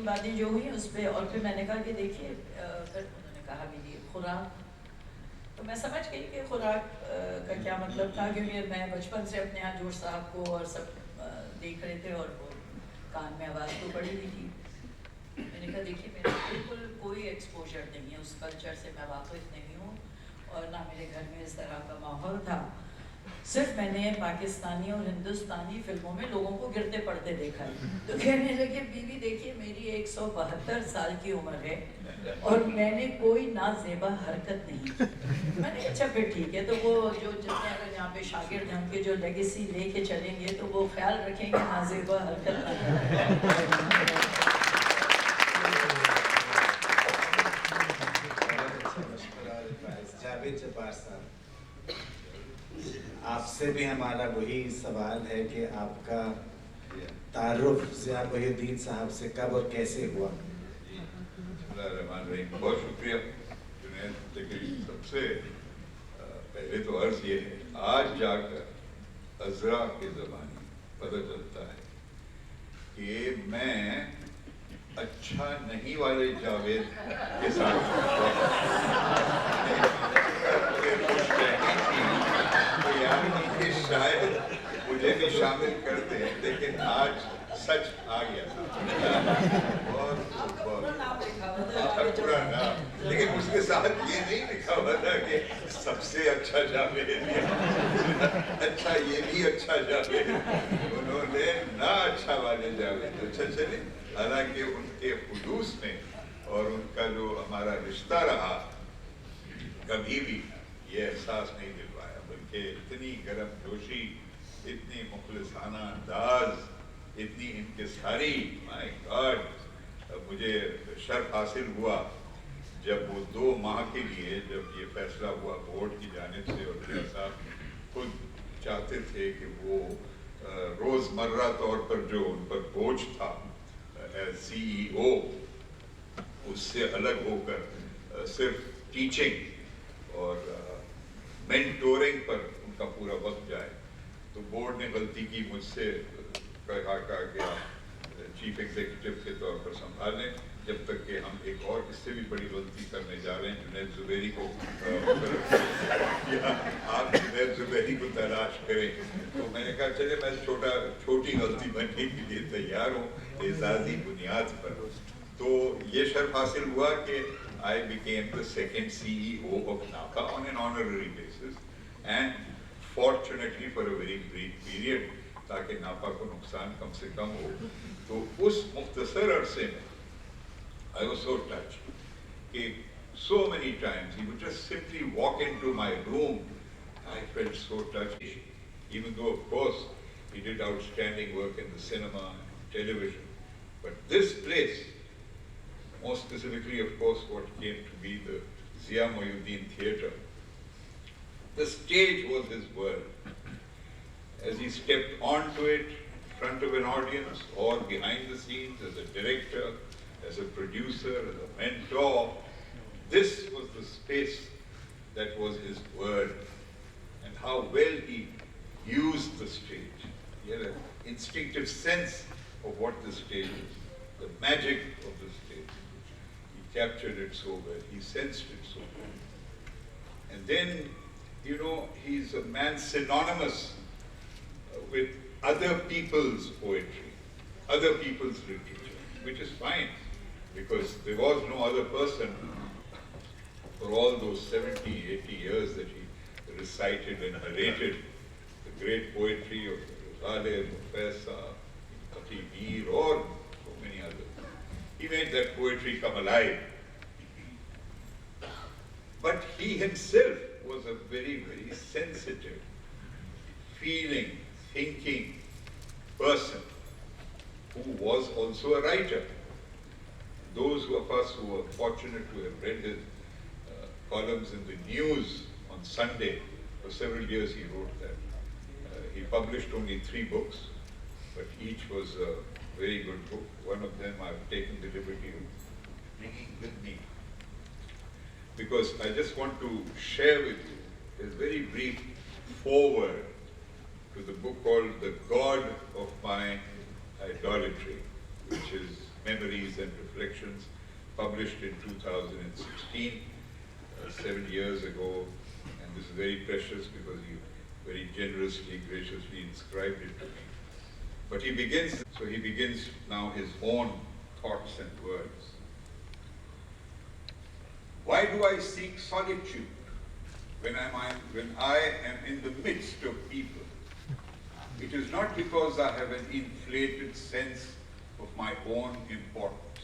باتیں جو ہوئی اس پہ، اور پھر میں نے کہا کہ دیکھیے پھر انہوں نے کہا بھی نہیں خوراک، تو میں سمجھ گئی کہ خوراک کا کیا مطلب تھا، کیونکہ میں بچپن سے اپنے یہاں جوش صاحب کو اور سب دیکھ رہے تھے اور وہ کان میں آواز تو پڑی ہوئی تھی. میں نے کہا دیکھیے میرا بالکل کوئی ایکسپوجر نہیں ہے، اس کلچر سے میں واقف نہیں ہوں اور نہ میرے گھر میں اس طرح کا ماحول تھا. صرف میں نے پاکستانی اور ہندوستانی فلموں میں لوگوں کو گرتے پڑتے دیکھا ہے. تو کہنے لگے بیوی دیکھیے میری 172 سال کی عمر ہے اور میں نے کوئی نازیبا حرکت نہیں کی. میں نے اچھا پھر ٹھیک ہے، تو وہ جو جتنے اگر یہاں پہ شاگرد ہیں ان کے جو لیگیسی لے کے چلیں گے تو وہ خیال رکھیں گے نازیبا حرکت نہ کریں. جاوید جبار صاحب، آپ سے بھی ہمارا وہی سوال ہے کہ آپ کا تعارف ضیاء محی الدین صاحب سے کب اور کیسے ہوا؟ بسم اللہ الرحمن الرحیم. بہت شکریہ جنید. لیکن سب سے پہلے تو عرض یہ ہے، آج جا کر عذرا کے زمانے پتہ چلتا ہے کہ میں اچھا نہیں والے جاوید کے ساتھ شاید مجھے بھی شامل کرتے ہیں، لیکن آج سچ آ گیا تھا. پورا نام، لیکن اس کے ساتھ یہ نہیں لکھا ہوا تھا کہ سب سے اچھا جاوید، اچھا یہ بھی اچھا جاوید. انہوں نے نہ اچھا والے جاوید. اچھا چلے، حالانکہ ان کے خلوص نے اور ان کا جو ہمارا رشتہ رہا کبھی بھی یہ احساس نہیں دلوایا، بلکہ اتنی گرم جوشی، اتنی مخلصانہ انداز، اتنی انکساری. مائی گاڈ، مجھے شرف حاصل ہوا جب وہ 2 ماہ کے لیے جب یہ فیصلہ ہوا بورڈ کی جانب سے، اور ضیاء صاحب خود چاہتے تھے کہ وہ روزمرہ طور پر جو ان پر بوجھ تھا ایز CEO، اس سے الگ ہو کر صرف ٹیچنگ اور مینٹورنگ پر ان کا پورا وقت جائے. تو بورڈ نے غلطی کی، مجھ سے کہا کہ آپ چیف ایگزیکٹو کے طور پر سنبھال لیں جب تک کہ ہم ایک اور اس سے بھی بڑی غلطی کرنے جا رہے ہیں، جنید زبیری کو آپ جنید زبیری کو تلاش کریں. تو میں نے کہا چلے میں چھوٹی غلطی بننے کے لیے تیار ہوں اعزازی بنیاد پر. تو یہ شرف حاصل ہوا کہ I became the second CEO of NAPA on an honorary basis, and fortunately for a very brief period, تاکہ ناپا کو نقصان کم سے کم ہو. تو اس مختصر عرصے میں I was so touched کہ so many times he would just simply walk into my room. I felt so touched, even though of course he did outstanding work in the cinema and television. But this place, more specifically of course what came to be the Zia Mohyeddin Theatre, the stage was his world. As he stepped onto it, in front of an audience or behind the scenes as a director, as a producer, as a mentor, this was the space that was his world. And how well he used the stage. He had an instinctive sense of what the stage is, the magic of the stage. He captured it so well, he sensed it so well. And then, you know, he's a man synonymous with other people's poetry, other people's literature, which is fine, because there was no other person for all those 70, 80 years that he recited and narrated the great poetry of Ghalib, Faisa, Taqi Mir, or so many others. He made that poetry come alive. But he himself was a very, very sensitive, feeling, thinking person who was also a writer. Those of us who were fortunate to have read his columns in the news on Sunday, for several years he wrote that. He published only 3 books, but each was a very good book. One of them I've taken the liberty of bringing with me, because I just want to share with you a very brief foreword to the book called The God of My Idolatry, which is Memories and Reflections, published in 2016, 7 years ago, and this is very precious because you very generously, graciously inscribed it to me. But he begins now his own thoughts and words. Why do I seek solitude when I am in the midst of people? It is not because I have an inflated sense of my own importance.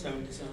77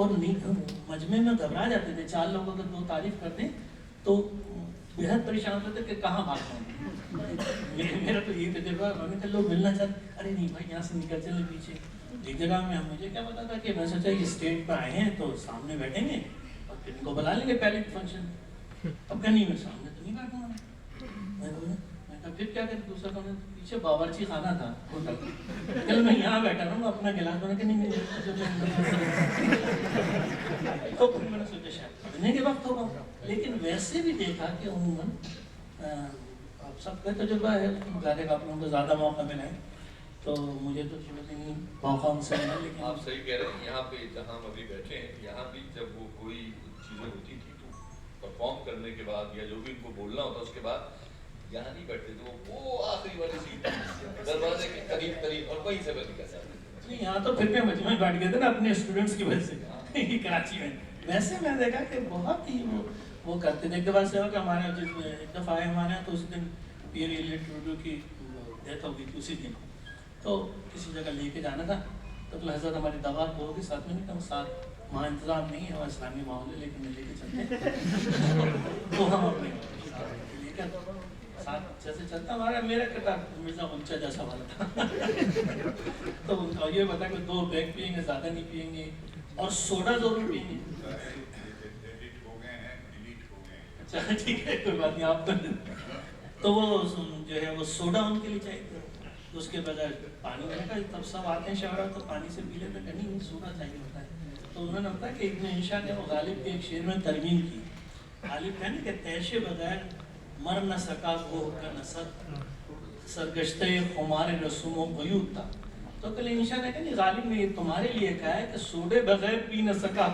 اور مجمع میں گھبرا جاتے تھے, 4 لوگ اگر 2 تعریف کرتے تو بےحد پریشان ہوتے تھے کہ کہاں بات کریں. میرا تو یہ تجربہ, انہوں نے کہا لوگ ملنا چاہتے, ارے نہیں بھائی یہاں سے نکل چلے پیچھے. ایک جگہ میں مجھے کیا پتا تھا کہ میں سوچا یہ اسٹیج پہ آئے ہیں تو سامنے بیٹھیں گے اور پھر ان کو بلا لیں گے پہلے فنکشن. اب کہا نہیں میں سامنے تو نہیں بیٹھوں گا. میں کہا پھر کیا کریں, دوسرا کہا پیچھے باورچی خانہ تھا ہوٹل, میں یہاں بیٹھا رہوں گا اپنا گلاس بنا کے. نہیں تو پھر میں نے سوچا شاید پڑھنے کے وقت ہوگا. لیکن ویسے بھی دیکھا کہ عموماً سب کا تجربہ ہے, ظاہر آپ لوگوں کو زیادہ موقع ملا ہے تو مجھے تو تھوڑا دن موقع ان سے ملا. لیکن آپ صحیح کہہ رہے ہیں, یہاں پہ جہاں ہم ابھی بیٹھے ہیں یہاں بھی جب وہ کوئی چیزیں ہوتی تھی تو پرفارم کرنے کے بعد یا جو بھی ان کو بولنا ہوتا اس کے بعد یہاں نہیں بیٹھتے تھے, وہ آخری والی سیٹ دروازے کے قریب قریب اور وہیں سے بند کر جاتے تھے. نہیں یہاں تو پھر مجمع میں بیٹھ گئے تھے نا اپنے اسٹوڈنٹس کی وجہ سے کراچی میں. ویسے میں نے دیکھا کہ بہت ہی وہ کرتے تھے. ایک دفعہ سے ہوا کہ ہمارے ایک دفعہ آئے ہمارے یہاں تو اس دن پیر ایلیٹ ٹوڈو کی ڈیتھ ہو گئی تھی اسی دن, تو کسی جگہ لے کے جانا تھا تو حضرت ہماری دعوت ہوگی ساتھ میں, نہیں کہ ہم ساتھ وہاں انتظام نہیں ہے, وہاں اسلامی ماحول ہے لیکن لے کے چلتے تو ہم اپنے لے کر ساتھ جیسے چلتا. ہمارا میرا کتاب مرزا غنچہ جیسا والا تھا تو یہ بتا کہ 2 بیگ پئیں گے, زیادہ نہیں پئیں گے, اور سوڈا ضرور پئیں گے. اچھا ٹھیک ہے کوئی بات نہیں آپ تو وہ جو ہے وہ سوڈا ان کے لیے چاہیے, اس کے بغیر پانی میں کا تب سب آتے ہیں شہروں تو پانی سے پی لیتے ہیں, نہیں سوڈا چاہیے ہوتا ہے. تو انہوں نے بتایا کہ ابن انشا نے وہ غالب کے ایک شعر میں ترمیم کی. غالب کہنے کہ تیش بغیر مر نہ سکا وہ کا نصب سرگشتہ خمار رسوم و قیود تھا. تو کل انشا نے کہا نہیں غالب نے یہ تمہارے لیے کہا ہے کہ سوڈے بغیر پی نہ سکا.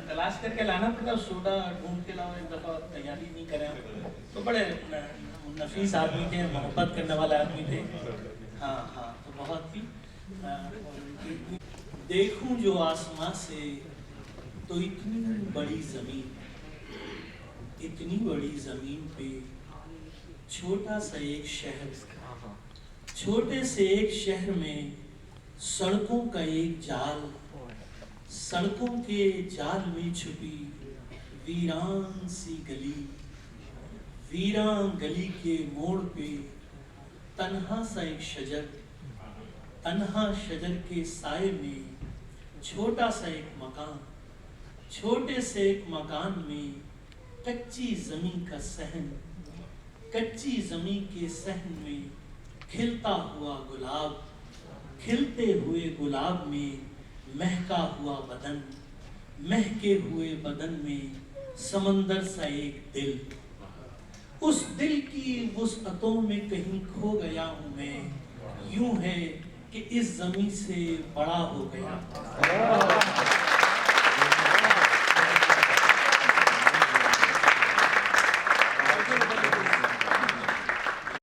تلاش کر کے لانا پڑتا, سوڈا ڈھونڈ کے لاؤ, ایک دفعہ تیاری نہیں کریں. تو بڑے نفیس آدمی تھے, محبت کرنے والے آدمی تھے. ہاں ہاں تو بہت ہی. دیکھوں جو آسمان سے تو اتنی بڑی زمین پہ چھوٹا سا ایک شہر, چھوٹے سے ایک شہر میں سڑکوں کا ایک جال, سڑکوں کے جال میں چھپی ویران سی گلی, ویران گلی کے موڑ پہ تنہا سا ایک شجر, تنہا شجر کے سائے میں چھوٹا سا ایک مکان, چھوٹے سے ایک مکان میں کچی زمین کا صحن, کچی زمین کے صحن میں کھلتا ہوا گلاب, کھلتے ہوئے گلاب میں مہکا ہوا بدن, مہکے ہوئے بدن میں سمندر سا ایک دل. اس دل کی وسعتوں میں کہیں کھو گیا ہوں میں, یوں ہے کہ اس زمین سے بڑا ہو گیا.